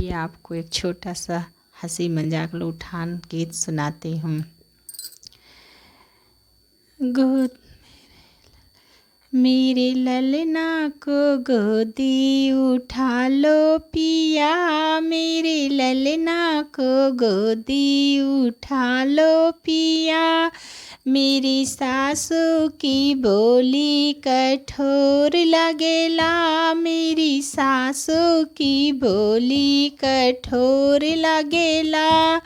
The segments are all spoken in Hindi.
ये आपको एक छोटा सा हंसी मजाक लुभान गीत सुनाती हूँ। गोद मेरे ललना को गोदी उठा लो पिया, मेरे ललना को गोदी उठा लो पिया। मेरी सासू की बोली कठोर लगेला, मेरी सासू की बोली कठोर लगेला।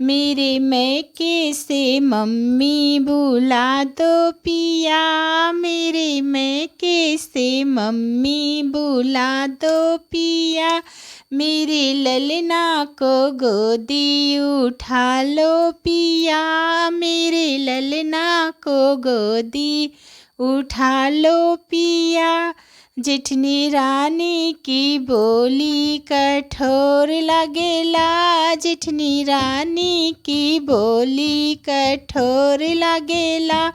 मेरे मैके से मम्मी बुला दो पिया, मेरे मैके से मम्मी बुला दो पिया। मेरे ललना को गोदी उठा लो पिया, मेरे ललना को गोदी उठा लो पिया। जेठनी रानी की बोली कठोर लगेला, जेठनी रानी की बोली कठोर लगेला।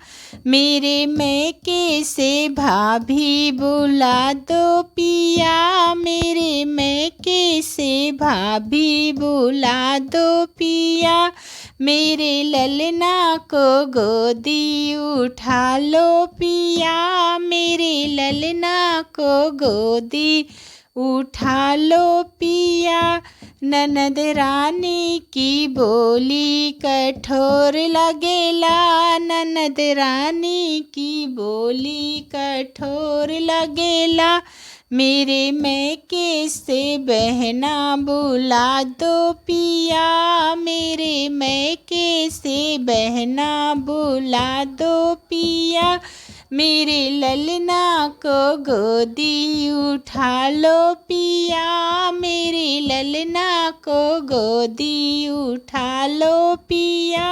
मेरे मैके से भाभी बुला दो पिया, मेरे मैके से भाभी बुला दो पिया। मेरे ललना को गोदी उठा लो पिया, मेरे ललना को गोदी उठा लो पिया। ननद रानी की बोली कठोर लगेला, ननद रानी की बोली कठोर लगेला। मेरे मैके से बहना बुला दो पिया, मेरे मैके से बहना बुला दो पिया। मेरे ललना को गोदी उठा लो पिया, मेरे ललना को गोदी उठा लो पिया।